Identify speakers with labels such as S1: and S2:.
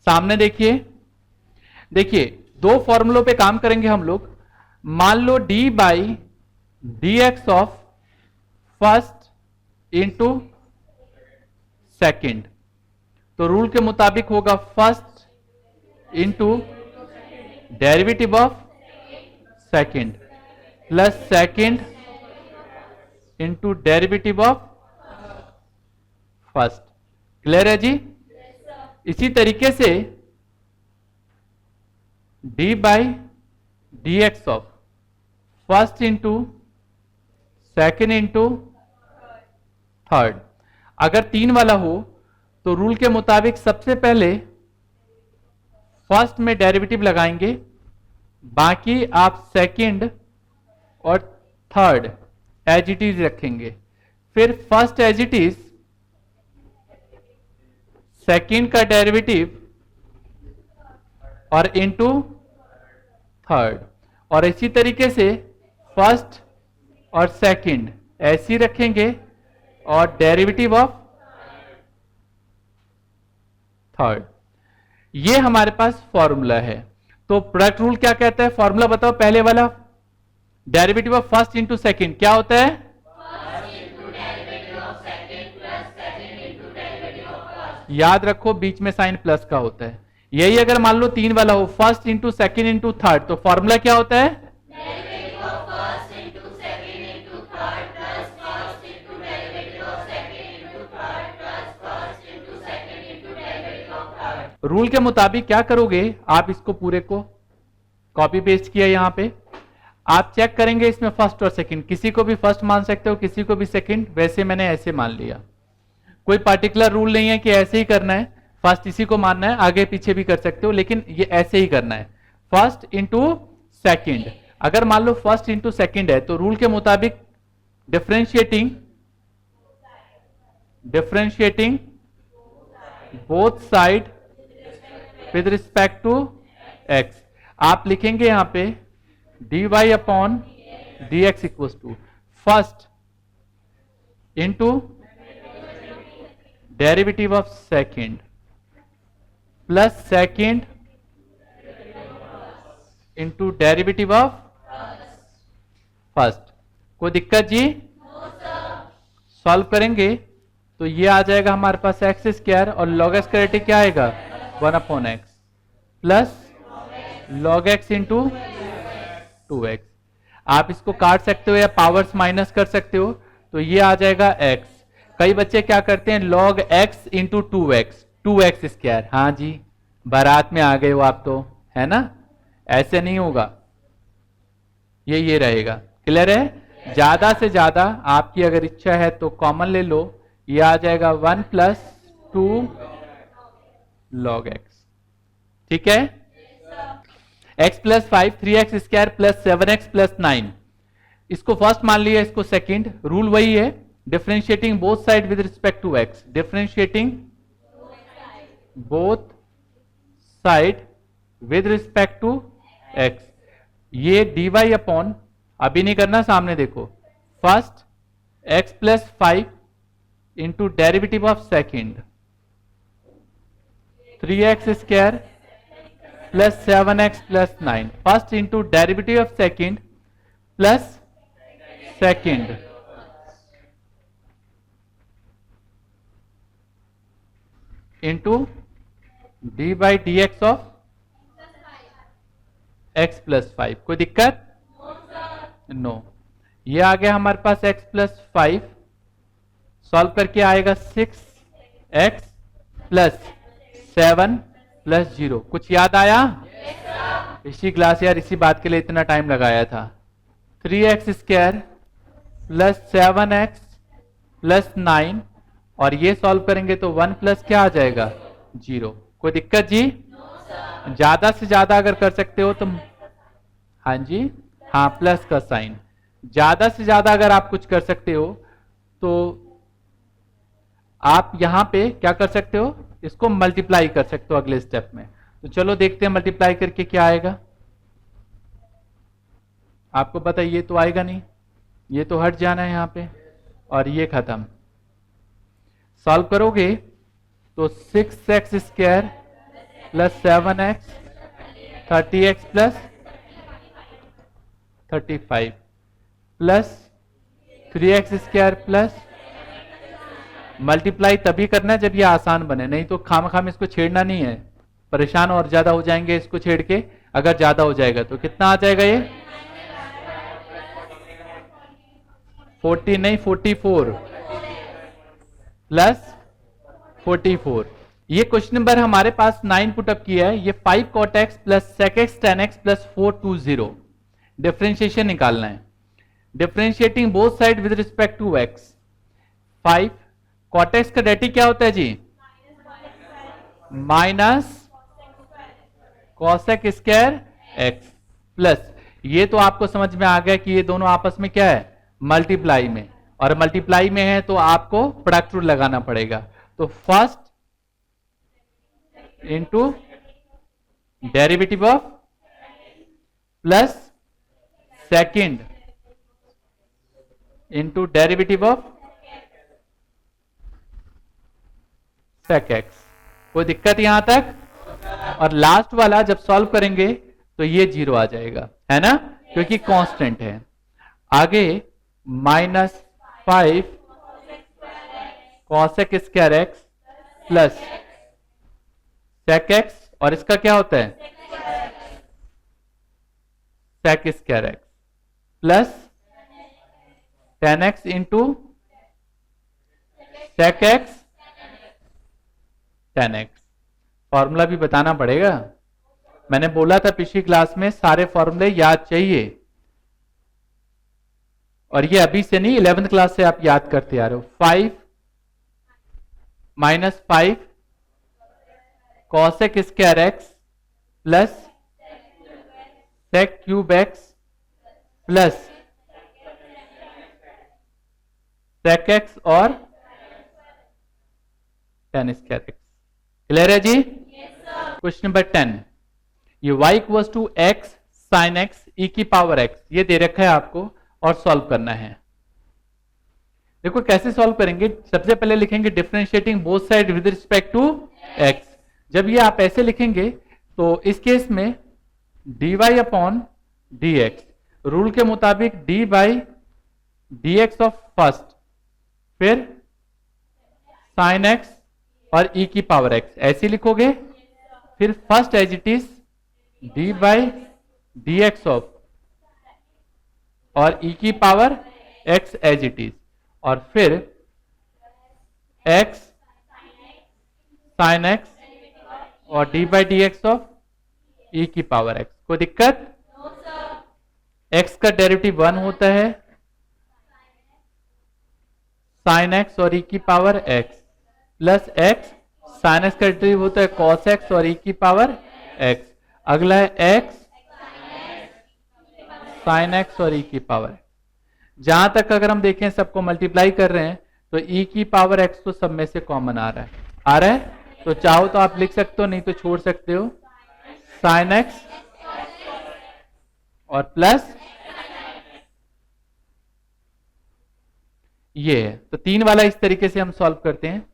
S1: सामने देखिए, देखिए दो फॉर्मूलों पे काम करेंगे हम लोग। मान लो d by d x of first into second, तो रूल के मुताबिक होगा first into derivative of second plus second into derivative of first. Clear है जी? इसी तरीके से d by d x of first into second into third, अगर 3 वाला हो तो रूल के मुताबिक सबसे पहले फर्स्ट में डेरिवेटिव लगाएंगे, बाकी आप सेकंड और थर्ड एज इट इज रखेंगे, फिर first as it is, second का डेरिवेटिव और इनटू थर्ड, और इसी तरीके से फर्स्ट और सेकंड ऐसे ही रखेंगे और डेरिवेटिव ऑफ थर्ड। ये हमारे पास फॉर्मूला है। तो प्रोडक्ट रूल क्या कहता है? फॉर्मूला बताओ पहले वाला, derivative of first into second क्या होता है? याद रखो बीच में साइन प्लस का होता है। यही अगर मान लो 3 वाला हो, first into second into third, तो फॉर्मूला क्या होता है? रूल के मुताबिक क्या करोगे आप? इसको पूरे को कॉपी पेस्ट किया यहां पे, आप चेक करेंगे इसमें फर्स्ट और सेकंड, किसी को भी फर्स्ट मान सकते हो, किसी को भी सेकंड, वैसे मैंने ऐसे मान लिया। कोई पर्टिकुलर रूल नहीं है कि ऐसे ही करना है, फर्स्ट इसी को मानना है, आगे पीछे भी कर सकते हो, लेकिन ये ऐसे ही करना है, फर्स्ट इंटू सेकेंड। अगर मान लो फर्स्ट इंटू सेकेंड है तो रूल के मुताबिक differentiating both side with respect to x, आप लिखेंगे यहां पे dy upon d x equal to first into derivative of second plus second into derivative of first. कोई दिक्कत जी? सॉल्व करेंगे तो ये आ जाएगा हमारे पास एक्स स्क्वायर, और लॉग एक्स का रेटिंग क्या आएगा? 1 upon x plus log x into 2x। आप इसको काट सकते हो या पावर्स माइनस कर सकते हो, तो ये आ जाएगा x। कई बच्चे क्या करते हैं, log x into 2x square. हाँ जी, बारात में आ गए हो आप तो, है ना? ऐसे नहीं होगा, ये रहेगा। क्लियर है? ज्यादा से ज्यादा आपकी अगर इच्छा है तो कॉमन ले लो, ये आ जाएगा 1 प्लस 2 log x। ठीक है? x plus 5 3x square plus 7x plus 9, इसको फर्स्ट मान लिया, इसको सेकंड। रूल वही है, differentiating both side with respect to x, differentiating both side with respect to x। ये dy अपॉन, अभी नहीं करना, सामने देखो, first x plus 5 into derivative of second 3x square plus 7x plus 9, first into derivative of second plus second into d by d x of x plus 5। कोई दिक्कत? No. ये आ गया हमारे पास x प्लस 5, सॉल्व करके आएगा 6x plus 7 plus 0। कुछ याद आया? इसी क्लास यार, इसी बात के लिए इतना टाइम लगाया था। 3x square plus 7x plus 9, और ये सॉल्व करेंगे तो 1 प्लस क्या आ जाएगा? 0। कोई दिक्कत जी? ज्यादा से ज्यादा अगर कर सकते हो तो, हाँ जी, हाँ, प्लस का साइन। ज्यादा से ज्यादा अगर आप कुछ कर सकते हो तो आप यहां पे क्या कर सकते हो, इसको मल्टीप्लाई कर सकते हो अगले स्टेप में। तो चलो देखते हैं मल्टीप्लाई करके क्या आएगा। आपको पता है ये तो आएगा नहीं, ये तो हट जाना है यहां पे, और ये खत्म। सॉल्व करोगे तो 6x square plus 7x 30x plus 35 plus 3x square plus multiply तभी करना है जब ये आसान बने, नहीं तो खाम इसको छेड़ना नहीं है, परेशान और ज्यादा हो जाएंगे इसको छेड़ के। अगर ज्यादा हो जाएगा तो कितना आ जाएगा ये 40 नहीं 44 प्लस 44। ये क्वेश्चन नंबर हमारे पास 9 पुटअप किया है। ये 5 cot x plus sec x tan x plus 420 differentiation निकालना है। Differentiating both side with respect to x। 5 cot x का डेरिवेटिव क्या होता है जी? Minus cosec square x plus, ये तो आपको समझ में आ गया कि ये दोनों आपस में क्या है, मल्टीप्लाई में, और मल्टीप्लाई में है तो आपको प्रोडक्ट रूल लगाना पड़ेगा। तो first into derivative of plus second into derivative of sec x। कोई दिक्कत यहां तक? और लास्ट वाला जब सॉल्व करेंगे तो ये 0 आ जाएगा, है ना, क्योंकि कांस्टेंट है। आगे minus 5 cosec square x plus sec x, और इसका क्या होता है sec square x plus tan x into sec x tan x। Formula भी बताना पड़ेगा, मैंने बोला था पिछली क्लास में सारे फॉर्मूले याद चाहिए, और ये अभी से नहीं 11th क्लास से आप याद करते आ रहे हो। 5 minus 5 cosec square x plus sec cube x plus sec x और tan स्क्वायर x। क्लियर है जी? क्वेश्चन नंबर 10, ये y equals to x sine x e की पावर x, ये दे रखा है आपको और सॉल्व करना है। देखो कैसे सॉल्व करेंगे। सबसे पहले लिखेंगे differentiating both side with respect to x। जब ये आप ऐसे लिखेंगे तो इस केस में dy अपॉन dx, रूल के मुताबिक d by dx of first, फिर साइन x और e की पावर x ऐसे लिखोगे, फिर first as it is d by dx of और e की power x as it is, और फिर x साइन x और d by dx of e की पावर x। कोई दिक्कत? x का डेरिवेटिव 1 होता है, साइन x और e की power x, plus x sine x का डेरिवेटिव होता है कॉस x और e की पावर x। अगला है x साइन x और e की पावर x। जहां तक अगर हम देखें सबको मल्टीप्लाई कर रहे हैं तो e की पावर x तो सब में से कॉमन आ रहा है, तो चाहो तो आप लिख सकते हो, नहीं तो छोड़ सकते हो, साइन x और प्लस ये है। तो 3 वाला इस तरीके से हम सॉल्व करते हैं।